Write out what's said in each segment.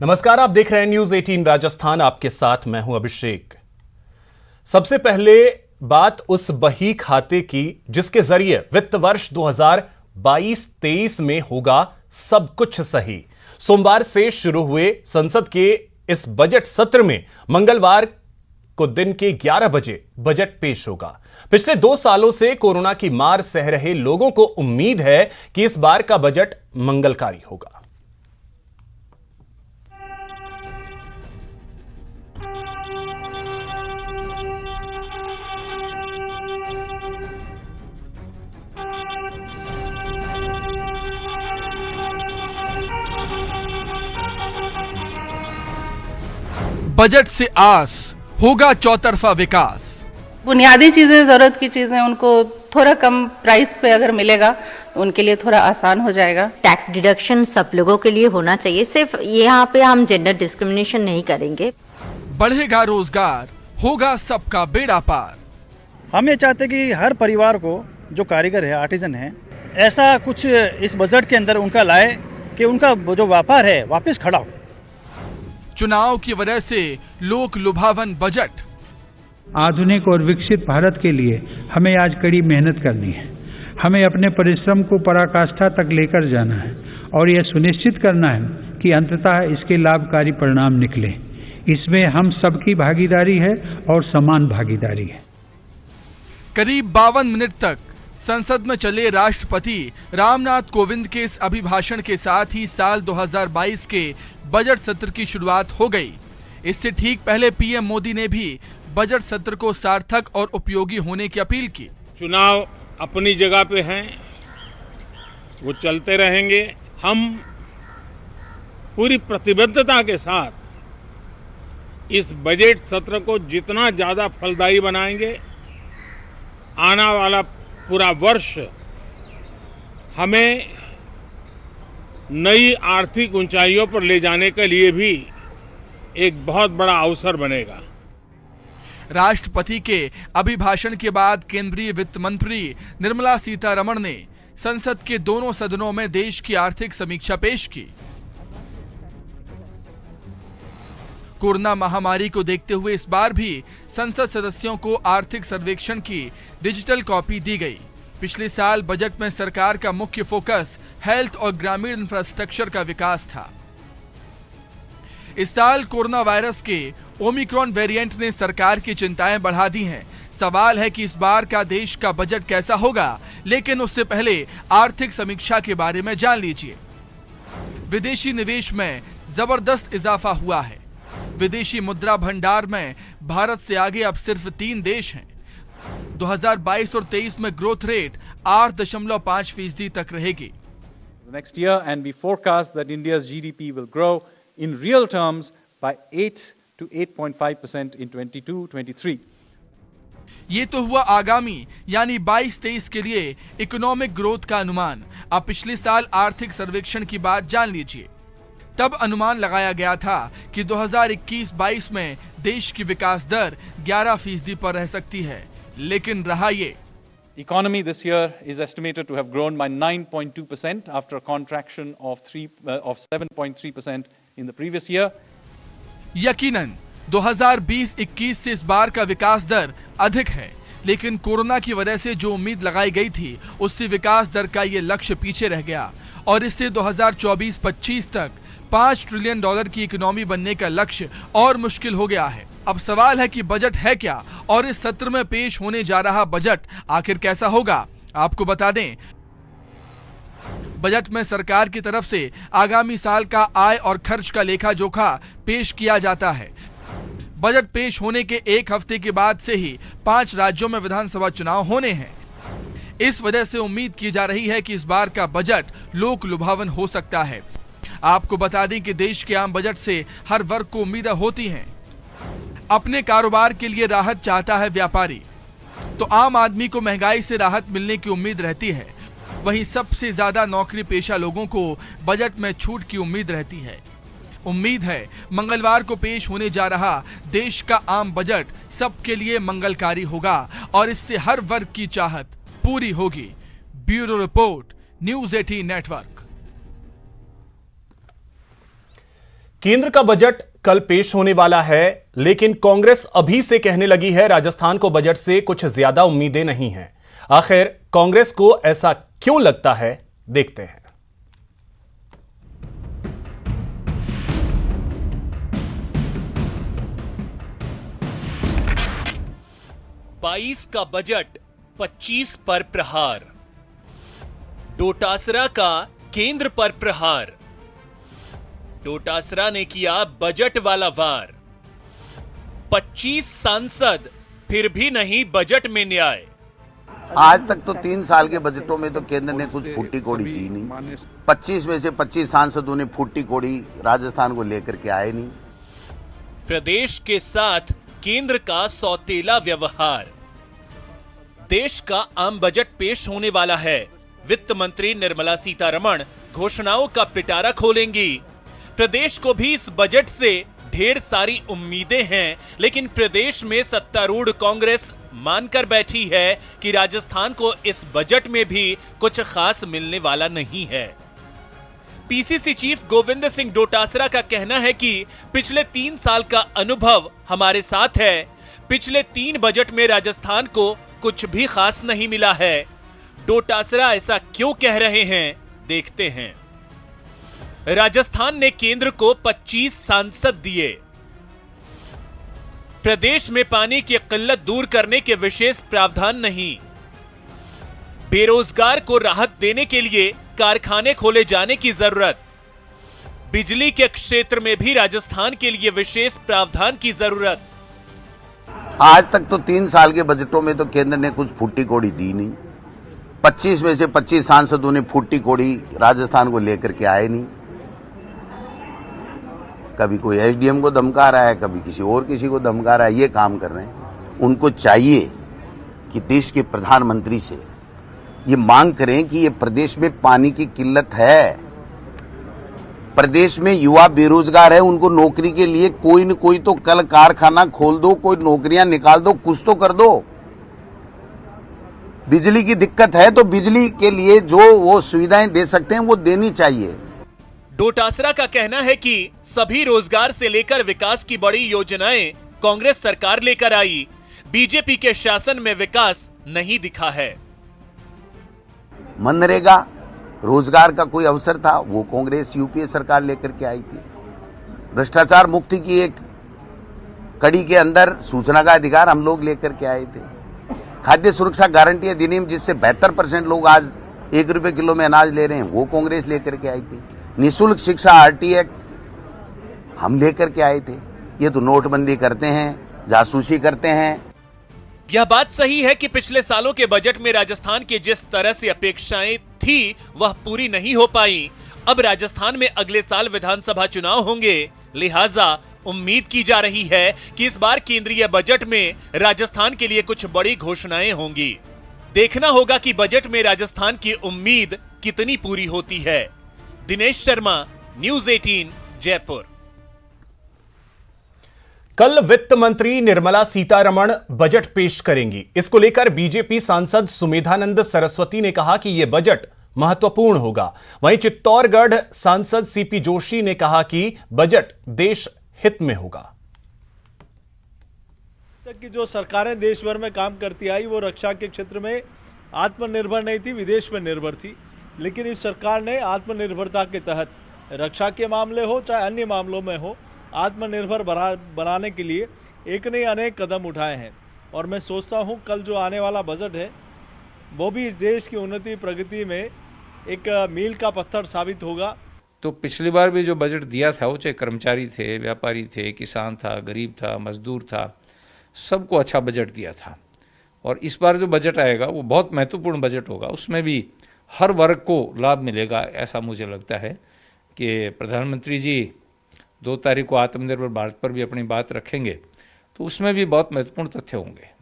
नमस्कार, आप देख रहे हैं न्यूज 18 राजस्थान। आपके साथ मैं हूं अभिषेक। सबसे पहले बात उस बही खाते की जिसके जरिए वित्त वर्ष 2022-23 में होगा सब कुछ सही। सोमवार से शुरू हुए संसद के इस बजट सत्र में मंगलवार को दिन के 11 बजे बजट पेश होगा। पिछले 2 सालों से कोरोना की मार सह रहे लोगों को उम्मीद है कि इस बार का बजट मंगलकारी होगा। बजट से आस होगा चौतरफा विकास। बुनियादी चीजें, जरूरत की चीजें उनको थोड़ा कम प्राइस पे अगर मिलेगा उनके लिए थोड़ा आसान हो जाएगा। टैक्स डिडक्शन सब लोगों के लिए होना चाहिए, सिर्फ यहाँ पे हम जेंडर डिस्क्रिमिनेशन नहीं करेंगे। बढ़ेगा रोजगार, होगा सबका बेड़ा पार। हम ये चाहते कि हर परिवार को जो कारीगर है, आर्टिजन है, ऐसा कुछ इस बजट के अंदर उनका लाए कि उनका जो व्यापार है वापस खड़ा हो। चुनाव की वजह से लोक लुभावन बजट। आधुनिक और विकसित भारत के लिए हमें आज कड़ी मेहनत करनी है। हमें अपने परिश्रम को पराकाष्ठा तक लेकर जाना है और यह सुनिश्चित करना है कि अंततः इसके लाभकारी परिणाम निकले। इसमें हम सबकी भागीदारी है और समान भागीदारी है। करीब 52 मिनट तक संसद में चले राष्ट्रपति रामनाथ कोविंद के इस अभिभाषण के साथ ही साल 2022 के बजट सत्र की शुरुआत हो गई। इससे ठीक पहले पीएम मोदी ने भी बजट सत्र को सार्थक और उपयोगी होने की अपील की। चुनाव अपनी जगह पे हैं, वो चलते रहेंगे। हम पूरी प्रतिबद्धता के साथ इस बजट सत्र को जितना ज्यादा फलदायी बनाएंगे, आने वाला पूरा वर्ष हमें नई आर्थिक ऊंचाइयों पर ले जाने के लिए भी एक बहुत बड़ा अवसर बनेगा। राष्ट्रपति के अभिभाषण के बाद केंद्रीय वित्त मंत्री निर्मला सीतारमण ने संसद के दोनों सदनों में देश की आर्थिक समीक्षा पेश की। कोरोना महामारी को देखते हुए इस बार भी संसद सदस्यों को आर्थिक सर्वेक्षण की डिजिटल कॉपी दी गई। पिछले साल बजट में सरकार का मुख्य फोकस हेल्थ और ग्रामीण इंफ्रास्ट्रक्चर का विकास था। इस साल कोरोना वायरस के ओमिक्रॉन वेरिएंट ने सरकार की चिंताएं बढ़ा दी हैं। सवाल है कि इस बार का देश का बजट कैसा होगा, लेकिन उससे पहले आर्थिक समीक्षा के बारे में जान लीजिए। विदेशी निवेश में जबरदस्त इजाफा हुआ है। विदेशी मुद्रा भंडार में भारत से आगे अब सिर्फ 3 देश हैं। 2022 और 23 में ग्रोथ रेट 8.5% तक रहेगी। Next year, and we forecast that India's GDP will grow in real terms by 8 to 8.5% in 22-23. ये तो हुआ आगामी यानी 22-23 के लिए इकोनॉमिक ग्रोथ का अनुमान। अब पिछले साल आर्थिक सर्वेक्षण की बात जान लीजिए। तब अनुमान लगाया गया था कि 2021-22 में देश की विकास दर 11% पर रह सकती है, लेकिन रहा ये। Economy this year is estimated to have grown by 9.2% after a contraction of 7.3% in the previous year. यकीनन 2020-21 से इस बार का विकास दर अधिक है, लेकिन कोरोना की वजह से जो उम्मीद लगाई गई थी उससे विकास दर का ये लक्ष्य पीछे रह गया और इससे 2024-25 तक $5 ट्रिलियन की इकोनॉमी बनने का लक्ष्य और मुश्किल हो गया है। अब सवाल है कि बजट है क्या और इस सत्र में पेश होने जा रहा बजट आखिर कैसा होगा। आपको बता दें, बजट में सरकार की तरफ से आगामी साल का आय और खर्च का लेखा जोखा पेश किया जाता है। बजट पेश होने के 1 हफ्ते के बाद से ही 5 राज्यों में विधानसभा चुनाव होने हैं। इस वजह से उम्मीद की जा रही है कि इस बार का बजट लोक लुभावन हो सकता है। आपको बता दें कि देश के आम बजट से हर वर्ग को उम्मीदें होती हैं। अपने कारोबार के लिए राहत चाहता है व्यापारी, तो आम आदमी को महंगाई से राहत मिलने की उम्मीद रहती है। वहीं सबसे ज्यादा नौकरी पेशा लोगों को बजट में छूट की उम्मीद रहती है। उम्मीद है मंगलवार को पेश होने जा रहा देश का आम बजट सबके लिए मंगलकारी होगा और इससे हर वर्ग की चाहत पूरी होगी। Bureau report, news 18 network. केंद्र का बजट कल पेश होने वाला है, लेकिन कांग्रेस अभी से कहने लगी है राजस्थान को बजट से कुछ ज्यादा उम्मीदें नहीं हैं। आखिर कांग्रेस को ऐसा क्यों लगता है, देखते हैं। बाईस का बजट 25 पर प्रहार, डोटासरा का केंद्र पर प्रहार, डोटासरा ने किया बजट वाला वार, 25 सांसद फिर भी नहीं बजट में न्याय। आज तक तो 3 साल के बजटों में तो केंद्र ने कुछ फूटी कोड़ी दी नहीं। 25 में से 25 सांसदों ने फूटी कोड़ी राजस्थान को लेकर के आए नहीं। प्रदेश के साथ केंद्र का सौतेला व्यवहार। देश का आम बजट पेश होने वाला है। वित्त मंत्री निर्मला सीतारमण घोषणाओं का पिटारा खोलेंगी। प्रदेश को भी इस बजट से ढेर सारी उम्मीदें हैं, लेकिन प्रदेश में सत्तारूढ़ कांग्रेस मानकर बैठी है कि राजस्थान को इस बजट में भी कुछ खास मिलने वाला नहीं है। पीसीसी चीफ गोविंद सिंह डोटासरा का कहना है कि पिछले 3 साल का अनुभव हमारे साथ है। पिछले 3 बजट में राजस्थान को कुछ भी खास नहीं मिला है। डोटासरा ऐसा क्यों कह रहे हैं, देखते हैं। राजस्थान ने केंद्र को 25 सांसद दिए। प्रदेश में पानी की किल्लत दूर करने के विशेष प्रावधान नहीं। बेरोजगार को राहत देने के लिए कारखाने खोले जाने की जरूरत। बिजली के क्षेत्र में भी राजस्थान के लिए विशेष प्रावधान की जरूरत। आज तक तो 3 साल के बजटों में तो केंद्र ने कुछ फूटी कोड़ी दी नहीं। 25 में से 25 सांसदों ने फूटी कोड़ी राजस्थान को लेकर के आए नहीं। कभी कोई एसडीएम को धमका रहा है, कभी किसी को धमका रहा है, ये काम कर रहे हैं। उनको चाहिए कि देश के प्रधानमंत्री से ये मांग करें कि ये प्रदेश में पानी की किल्लत है, प्रदेश में युवा बेरोजगार है, उनको नौकरी के लिए कोई न कोई तो कल कारखाना खोल दो, कोई नौकरियां निकाल दो, कुछ तो कर दो। बिजली की दिक्कत है तो बिजली के लिए जो वो सुविधाएं दे सकते हैं वो देनी चाहिए। डोटासरा का कहना है कि सभी रोजगार से लेकर विकास की बड़ी योजनाएं कांग्रेस सरकार लेकर आई। बीजेपी के शासन में विकास नहीं दिखा है। मनरेगा रोजगार का कोई अवसर था, वो कांग्रेस यूपीए सरकार लेकर के आई थी। भ्रष्टाचार मुक्ति की एक कड़ी के अंदर सूचना का अधिकार हम लोग लेकर के आए थे। खाद्य सुरक्षा गारंटी अधिनियम जिससे 72% लोग आज 1 रुपए किलो में अनाज ले रहे हैं, वो कांग्रेस लेकर के आई थी। निःशुल्क शिक्षा आरटी एक्ट हम लेकर के आए थे। ये तो नोटबंदी करते हैं, जासूसी करते हैं। यह बात सही है कि पिछले सालों के बजट में राजस्थान की जिस तरह से अपेक्षाएं थी वह पूरी नहीं हो पाई। अब राजस्थान में अगले साल विधानसभा चुनाव होंगे, लिहाजा उम्मीद की जा रही है कि इस बार केंद्रीय बजट में राजस्थान के लिए कुछ बड़ी घोषणाएं होंगी। देखना होगा कि बजट में राजस्थान की उम्मीद कितनी पूरी होती है। दिनेश शर्मा, न्यूज 18, जयपुर। कल वित्त मंत्री निर्मला सीतारमण बजट पेश करेंगी। इसको लेकर बीजेपी सांसद सुमेधानंद सरस्वती ने कहा कि यह बजट महत्वपूर्ण होगा। वहीं चित्तौड़गढ़ सांसद सीपी जोशी ने कहा कि बजट देश हित में होगा। कि जो सरकारें देश भर में काम करती आई वो रक्षा के क्षेत्र में आत्मनिर्भर नहीं थी, विदेश में निर्भर थी। लेकिन इस सरकार ने आत्मनिर्भरता के तहत रक्षा के मामले हो चाहे अन्य मामलों में हो, आत्मनिर्भर बनाने के लिए एक नहीं अनेक कदम उठाए हैं। और मैं सोचता हूं कल जो आने वाला बजट है वो भी इस देश की उन्नति प्रगति में एक मील का पत्थर साबित होगा। तो पिछली बार भी जो बजट दिया था वो चाहे कर्मचारी थे, व्यापारी थे, किसान था, गरीब था, मजदूर था, सबको अच्छा बजट दिया था। और इस बार जो बजट आएगा वो बहुत महत्वपूर्ण बजट होगा। उसमें भी हर वर्ग को लाभ मिलेगा, ऐसा मुझे लगता है कि प्रधानमंत्री जी 2 तारीख को आत्मनिर्भर भारत पर भी अपनी बात रखेंगे, तो उसमें भी बहुत महत्वपूर्ण तथ्य होंगे।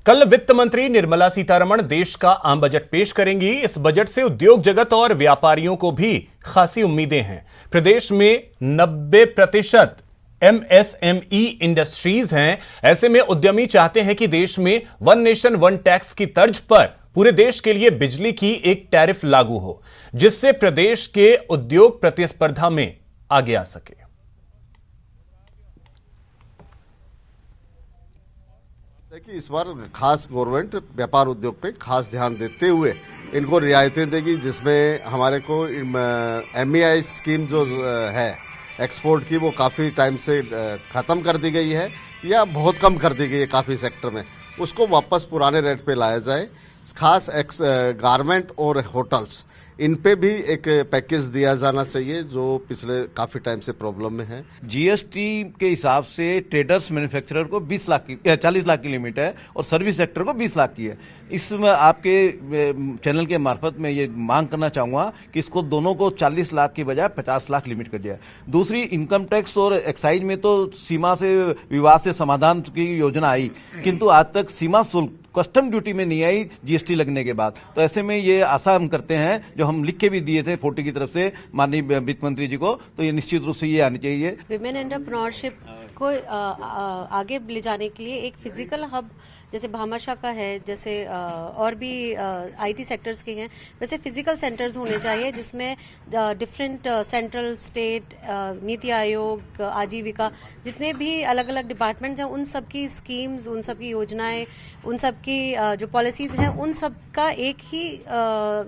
कल वित्त मंत्री निर्मला सीतारमण देश का आम बजट पेश करेंगी। इस बजट से उद्योग जगत और व्यापारियों को भी खासी उम्मीदें हैं। प्रदेश में 90% MSME इंडस्ट्रीज हैं। ऐसे में उद्यमी चाहते हैं कि देश में वन नेशन वन टैक्स की तर्ज पर पूरे देश के लिए बिजली की एक टैरिफ लागू हो, जिससे प्रदेश के उद्योग प्रतिस्पर्धा में आगे आ सके। देखिए, इस बार खास गवर्नमेंट व्यापार उद्योग पे खास ध्यान देते हुए इनको रियायतें देगी, जिसमें हमारे को MEI स्कीम जो है एक्सपोर्ट की, वो काफ़ी टाइम से ख़त्म कर दी गई है या बहुत कम कर दी गई है काफ़ी सेक्टर में, उसको वापस पुराने रेट पे लाया जाए। खास गारमेंट और होटल्स, इन पे भी एक पैकेज दिया जाना चाहिए जो पिछले काफी टाइम से प्रॉब्लम में है। GST के हिसाब से ट्रेडर्स मैन्युफैक्चरर को 40 लाख की लिमिट है और सर्विस सेक्टर को 20 लाख की है। इसमें आपके चैनल के मार्फत में ये मांग करना चाहूंगा कि इसको दोनों को 40 लाख की बजाय 50 लाख लिमिट कर दिया। दूसरी, इनकम टैक्स और एक्साइज में तो सीमा से विवाद से समाधान की योजना आई, किंतु आज तक सीमा शुल्क कस्टम ड्यूटी में नहीं आई GST लगने के बाद। तो ऐसे में ये आशा हम करते हैं, जो हम लिख के भी दिए थे 40 की तरफ से माननीय वित्त मंत्री जी को, तो ये निश्चित रूप से ये आनी चाहिए। विमेन एंटरप्रेन्योरशिप को आगे ले जाने के लिए एक फिजिकल हब जैसे भामाशाह का है, जैसे और भी IT सेक्टर्स के हैं, वैसे फिजिकल सेंटर्स होने चाहिए जिसमें different central, state, NITI Aayog, आजीविका, जितने भी अलग अलग डिपार्टमेंट्स हैं, उन सब की स्कीम्स, उन सब की योजनाएं, उन सब की जो पॉलिसीज हैं, उन सब का एक ही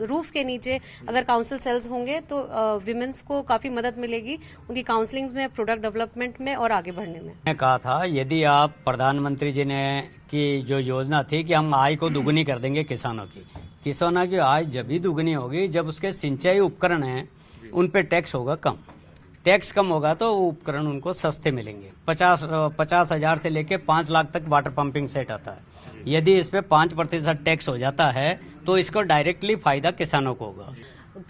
रूफ के नीचे अगर काउंसिल सेल्स होंगे तो विमेंस को काफ़ी मदद मिलेगी उनकी काउंसलिंग्स में, प्रोडक्ट डेवलपमेंट में और आगे बढ़ने में। मैंने कहा था, यदि आप प्रधानमंत्री जी ने की जो योजना थी कि हम आय को दुगुनी कर देंगे किसानों की आय जब भी दुगुनी होगी जब उसके सिंचाई उपकरण हैं उन पे टैक्स होगा कम। टैक्स कम होगा तो वो उपकरण उनको सस्ते मिलेंगे। 50,000 से लेके 5 लाख तक वाटर पंपिंग सेट आता है। यदि इस पे 5% टैक्स हो जाता है तो इसको डायरेक्टली फायदा किसानों को होगा।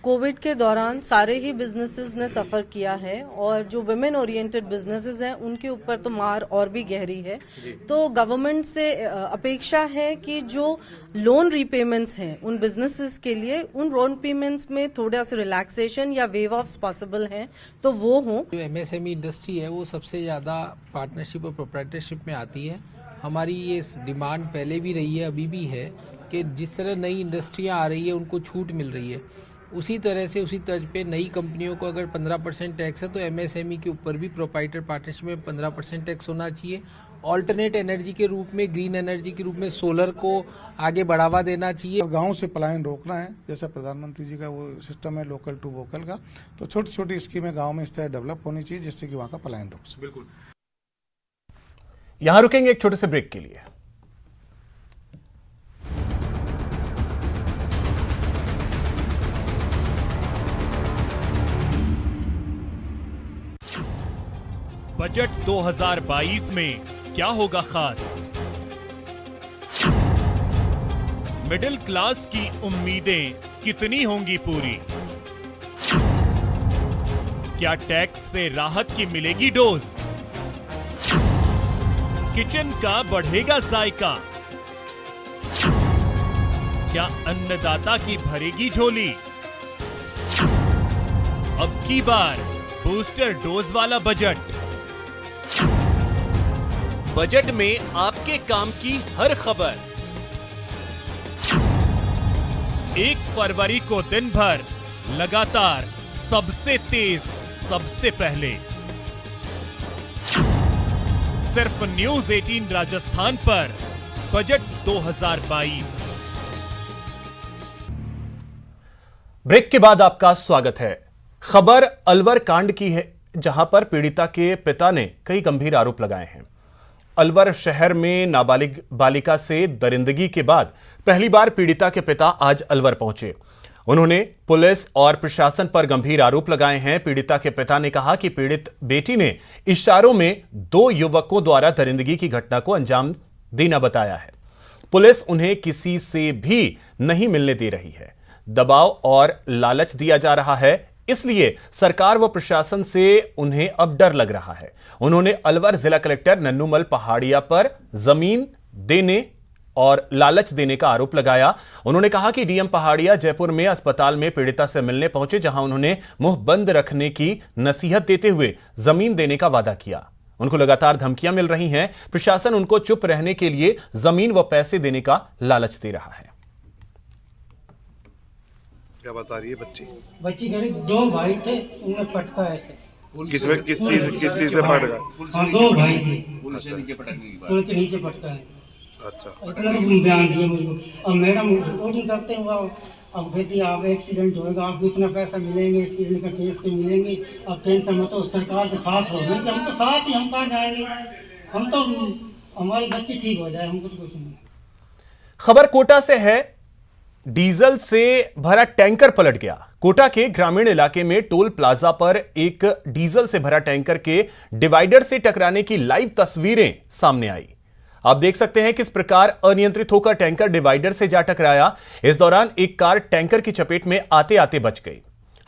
कोविड के दौरान सारे ही बिजनेसेस ने सफ़र किया है और जो वुमेन ओरिएंटेड बिजनेसेस हैं उनके ऊपर तो मार और भी गहरी है। तो गवर्नमेंट से अपेक्षा है कि जो लोन रीपेमेंट्स हैं उन बिजनेसेस के लिए, उन लोन पेमेंट्स में थोड़ा सा रिलैक्सेशन या वेव ऑफ्स पॉसिबल हैं तो वो हो। जो MSME इंडस्ट्री है वो सबसे ज़्यादा पार्टनरशिप और प्रोप्राइटरशिप में आती है। हमारी ये डिमांड पहले भी रही है, अभी भी है, कि जिस तरह नई इंडस्ट्रियाँ आ रही है उनको छूट मिल रही है, उसी तरह से उसी तर्ज पे नई कंपनियों को अगर 15% टैक्स है तो MSME के ऊपर भी प्रोप्राइटर पार्टनरशिप में 15% टैक्स होना चाहिए। ऑल्टरनेट एनर्जी के रूप में, ग्रीन एनर्जी के रूप में सोलर को आगे बढ़ावा देना चाहिए। गांव से पलायन रोकना है, जैसा प्रधानमंत्री जी का वो सिस्टम है लोकल टू वोकल का, तो छोटी छोटी स्कीमें गाँव में इस तरह डेवलप होनी चाहिए जिससे कि वहाँ का पलायन रोक सके। बिल्कुल। यहां रुकेंगे एक छोटे से ब्रेक के लिए। बजट 2022 में क्या होगा खास? मिडिल क्लास की उम्मीदें कितनी होंगी पूरी? क्या टैक्स से राहत की मिलेगी डोज? किचन का बढ़ेगा जायका? क्या अन्नदाता की भरेगी झोली? अब की बार बूस्टर डोज वाला बजट। बजट में आपके काम की हर खबर। 1 फरवरी को दिन भर लगातार सबसे तेज, सबसे पहले सिर्फ न्यूज 18 राजस्थान पर बजट 2022। ब्रेक के बाद आपका स्वागत है। खबर अलवर कांड की है, जहां पर पीड़िता के पिता ने कई गंभीर आरोप लगाए हैं। अलवर शहर में नाबालिग बालिका से दरिंदगी के बाद पहली बार पीड़िता के पिता आज अलवर पहुंचे। उन्होंने पुलिस और प्रशासन पर गंभीर आरोप लगाए हैं। पीड़िता के पिता ने कहा कि पीड़ित बेटी ने इशारों में 2 युवकों द्वारा दरिंदगी की घटना को अंजाम देना बताया है। पुलिस उन्हें किसी से भी नहीं मिलने दे रही है। दबाव और लालच दिया जा रहा है, इसलिए सरकार व प्रशासन से उन्हें अब डर लग रहा है। उन्होंने अलवर जिला कलेक्टर नन्नूमल पहाड़िया पर जमीन देने और लालच देने का आरोप लगाया। उन्होंने कहा कि डीएम पहाड़िया जयपुर में अस्पताल में पीड़िता से मिलने पहुंचे, जहां उन्होंने मुंह बंद रखने की नसीहत देते हुए जमीन देने का वादा किया। उनको लगातार धमकियां मिल रही हैं। प्रशासन उनको चुप रहने के लिए जमीन व पैसे देने का लालच दे रहा है। क्या बता रही है बच्ची? बच्ची कह रही 2 भाई थे, उन्हें पटका ऐसे। किस चीज से पट गया? हाँ, 2 भाई थे, पुल के नीचे पटका है। अच्छा, इतना बयान दिया मुझको। अब मैडम रिपोर्टिंग करते हैं, अब कहती है आप एक्सीडेंट होएगा, आपको इतना पैसा मिलेंगे, एक्सीडेंट का केस के मिलेंगे, अब टेंशन मत हो, सरकार के साथ हो गए। हम तो साथ ही, हम कहाँ जाएंगे, हम तो हमारी बच्ची ठीक हो जाए, हमको तो कुछ नहीं। खबर कोटा से है। डीजल से भरा टैंकर पलट गया। कोटा के ग्रामीण इलाके में टोल प्लाजा पर एक डीजल से भरा टैंकर के डिवाइडर से टकराने की लाइव तस्वीरें सामने आई। आप देख सकते हैं किस प्रकार अनियंत्रित होकर टैंकर डिवाइडर से जा टकराया। इस दौरान एक कार टैंकर की चपेट में आते आते बच गई।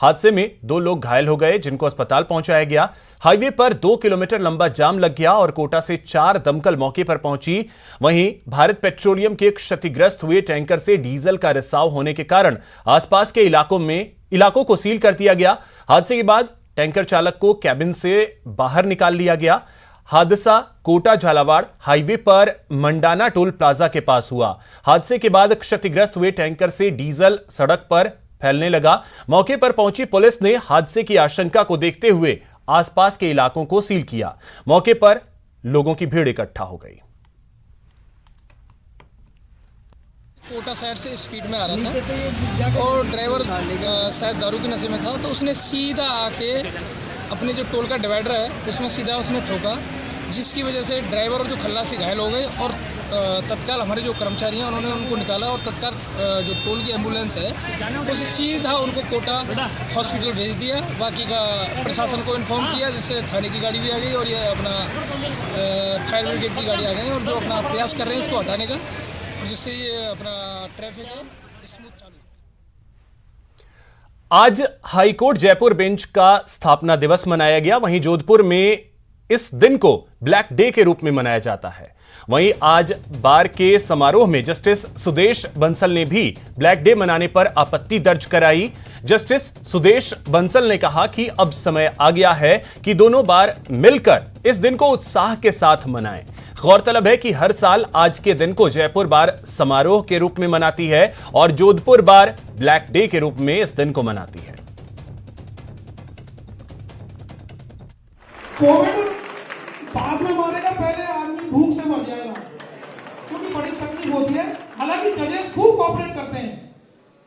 हादसे में 2 लोग घायल हो गए, जिनको अस्पताल पहुंचाया गया। हाईवे पर 2 किलोमीटर लंबा जाम लग गया और कोटा से 4 दमकल मौके पर पहुंची। वहीं भारत पेट्रोलियम के क्षतिग्रस्त हुए टैंकर से डीजल का रिसाव होने के कारण आसपास के इलाकों को सील कर दिया गया। हादसे के बाद टैंकर चालक को कैबिन से बाहर निकाल लिया गया। हादसा कोटा झालावाड़ हाईवे पर मंडाना टोल प्लाजा के पास हुआ। हादसे के बाद क्षतिग्रस्त हुए टैंकर से डीजल सड़क पर फैलने लगा। मौके पर पहुंची पुलिस ने हादसे की आशंका को देखते हुए आसपास के इलाकों को सील किया। मौके पर लोगों की भीड़ इकट्ठा हो गई। कोटा साइड से स्पीड में आ रहा था और ड्राइवर शायद दारू के नशे में था, तो उसने सीधा आके अपने जो टोल का डिवाइडर है उसमें सीधा उसने ठोका, जिसकी वजह से ड्राइवर और जो खल्लासी घायल हो गए। और तत्काल हमारे जो कर्मचारी हैं उन्होंने उनको निकाला और तत्काल जो टोल की एम्बुलेंस है उसे सीधा उनको कोटा हॉस्पिटल भेज दिया। बाकी का प्रशासन को इन्फॉर्म किया, जिससे थाने की गाड़ी भी आ गई और ये अपना फायर ब्रिगेड की गाड़ी आ गई और जो अपना प्रयास कर रहे हैं इसको हटाने का, जिससे ये अपना ट्रैफिक है स्मूथ चालू। आज हाईकोर्ट जयपुर बेंच का स्थापना दिवस मनाया गया। वहीं जोधपुर में इस दिन को ब्लैक डे के रूप में मनाया जाता है। वहीं आज बार के समारोह में जस्टिस सुदेश बंसल ने भी ब्लैक डे मनाने पर आपत्ति दर्ज कराई। जस्टिस सुदेश बंसल ने कहा कि अब समय आ गया है कि दोनों बार मिलकर इस दिन को उत्साह के साथ मनाएं। गौरतलब है कि हर साल आज के दिन को जयपुर बार समारोह के रूप में मनाती है और जोधपुर बार ब्लैक डे के रूप में इस दिन को मनाती है। कोविड बाद में मारेगा, पहले आदमी भूख से मर जाएगा, क्योंकि बड़ी तकलीफ होती है। हालांकि जजेस खूब कोऑपरेट करते हैं,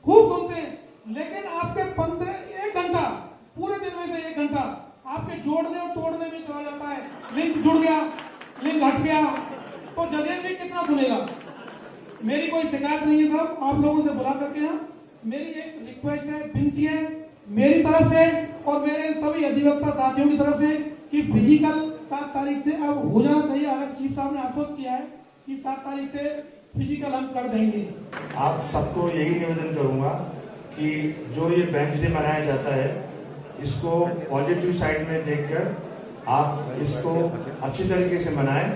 खूब सुनते हैं, लेकिन आपके 1 घंटा पूरे दिन में से 1 घंटा आपके जोड़ने और तोड़ने में चला जाता है। लिंक जुड़ गया, लिंक हट गया, तो जजेस भी कितना सुनेगा। मेरी कोई शिकायत नहीं है साहब, आप लोगों से बुला करके यहाँ मेरी एक रिक्वेस्ट है, विनती है मेरी तरफ से और मेरे सभी अधिवक्ता साथियों की तरफ से कि फिजिकल 7 तारीख से अब हो जाना चाहिए। अगर चीफ साहब ने आश्वस्त किया है कि 7 तारीख से फिजिकल हम कर देंगे। आप सबको यही निवेदन करूंगा कि जो ये बेंच डे मनाया जाता है इसको पॉजिटिव साइड में देखकर आप इसको अच्छी तरीके से मनाएं।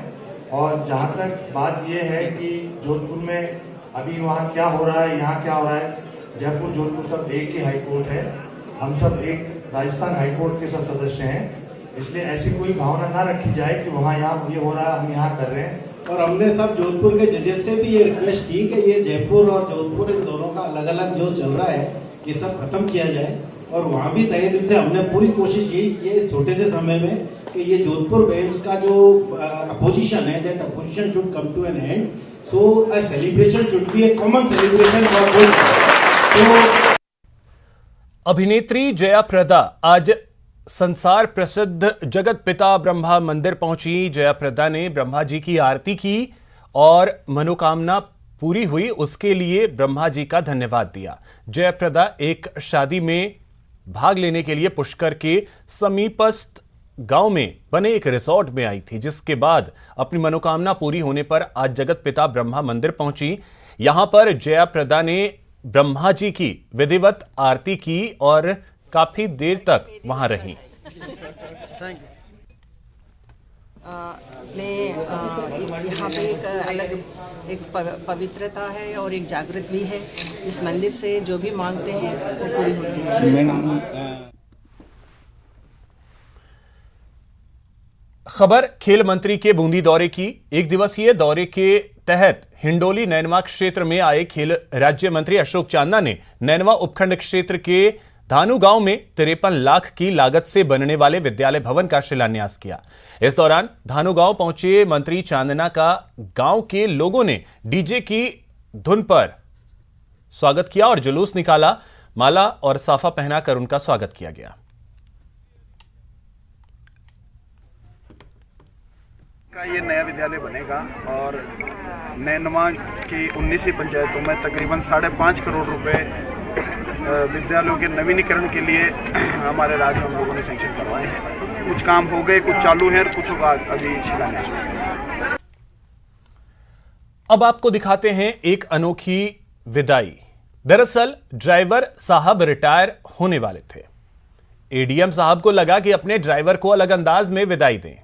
और जहां तक बात ये है कि जोधपुर में अभी वहाँ क्या हो रहा है, यहाँ क्या हो रहा है, जयपुर जोधपुर सब एक ही हाईकोर्ट है, हम सब एक राजस्थान हाईकोर्ट के सब सदस्य हैं, इसलिए ऐसी कोई भावना ना रखी जाए कि वहाँ यहाँ ये हो रहा है हम यहाँ कर रहे हैं। और हमने सब जोधपुर के जजेस से भी ये रिक्वेस्ट की कि ये जयपुर और जोधपुर इन दोनों का अलग अलग जो चल रहा है ये सब खत्म किया जाए। और वहाँ भी तय दिल से हमने पूरी कोशिश की ये छोटे से समय में कि ये जोधपुर बेंच का जो अपोजिशन है, that opposition should come to an end, so a celebration should be a common celebration for both. अभिनेत्री जया प्रदा आज संसार प्रसिद्ध जगत पिता ब्रह्मा मंदिर पहुंची। जया प्रदा ने ब्रह्मा जी की आरती की और मनोकामना पूरी हुई, उसके लिए ब्रह्मा जी का धन्यवाद दिया। जया प्रदा एक शादी में भाग लेने के लिए पुष्कर के समीपस्थ गांव में बने एक रिसोर्ट में आई थी, जिसके बाद अपनी मनोकामना पूरी होने पर आज जगत पिता ब्रह्मा मंदिर पहुंची। यहां पर जया प्रदा ने ब्रह्मा जी की विधिवत आरती की और काफी देर तक वहां रही। यहाँ पे एक अलग एक पवित्रता है और एक जागृत भी है। इस मंदिर से जो भी मांगते हैं वो पूरी होती है। खबर खेल मंत्री के बूंदी दौरे की। 1 दिवसीय दौरे के तहत हिंडोली नैनवा क्षेत्र में आए खेल राज्य मंत्री अशोक चांदना ने नैनवा उपखंड क्षेत्र के धानु गांव में 53 लाख की लागत से बनने वाले विद्यालय भवन का शिलान्यास किया। इस दौरान धानु गांव पहुंचे मंत्री चांदना का गांव के लोगों ने डीजे की धुन पर स्वागत किया और जुलूस निकाला। माला और साफा पहनाकर उनका स्वागत किया गया। ये नया विद्यालय बनेगा और नैनवा की 19 पंचायतों में तकरीबन 5.5 करोड़ रुपए विद्यालयों के नवीनीकरण के लिए हमारे राज्य में हम लोगों ने सैंक्शन करवाए हैं। कुछ काम हो गए, कुछ चालू हैं और कुछ का अभी शिलान्यास होगा। अब आपको दिखाते हैं एक अनोखी विदाई। दरअसल ड्राइवर साहब रिटायर होने वाले थे। एडीएम साहब को लगा कि अपने ड्राइवर को अलग अंदाज में विदाई दें।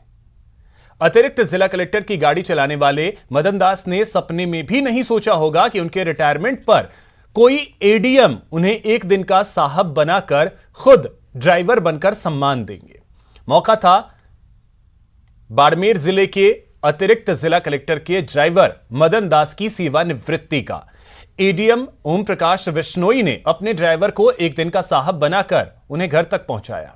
अतिरिक्त जिला कलेक्टर की गाड़ी चलाने वाले मदन दास ने सपने में भी नहीं सोचा होगा कि उनके रिटायरमेंट पर कोई एडीएम उन्हें एक दिन का साहब बनाकर खुद ड्राइवर बनकर सम्मान देंगे। मौका था बाड़मेर जिले के अतिरिक्त जिला कलेक्टर के ड्राइवर मदन दास की सेवानिवृत्ति का। एडीएम ओम प्रकाश विश्नोई ने अपने ड्राइवर को एक दिन का साहब बनाकर उन्हें घर तक पहुंचाया।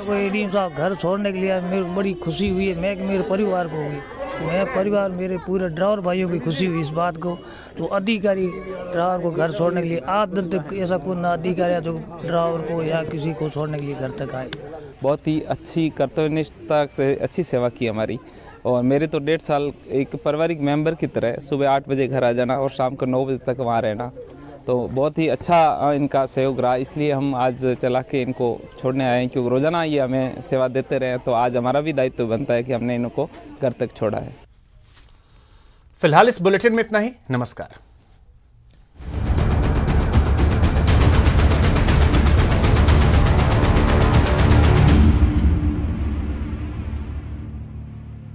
एडीएम साहब घर छोड़ने के लिए मेरी बड़ी खुशी हुई है। मैं मेरे परिवार को हुई, मैं परिवार मेरे पूरे ड्राइवर भाइयों की खुशी हुई इस बात को। तो अधिकारी ड्राइवर को घर छोड़ने के लिए आज दिन तक ऐसा कोई ना अधिकारी है जो ड्राइवर को या किसी को छोड़ने के लिए घर तक आए। बहुत ही अच्छी कर्तव्यनिष्ठता से अच्छी सेवा की हमारी। और मेरे तो 1.5 साल एक पारिवारिक मेंबर की तरह सुबह 8 बजे घर आ जाना और शाम को 9 बजे तक वहाँ रहना, तो बहुत ही अच्छा इनका सहयोग रहा। इसलिए हम आज चला के इनको छोड़ने आए हैं, क्योंकि रोजाना ये हमें सेवा देते रहे। तो आज हमारा भी दायित्व बनता है कि हमने इनको घर तक छोड़ा है। फिलहाल इस बुलेटिन में इतना ही। नमस्कार।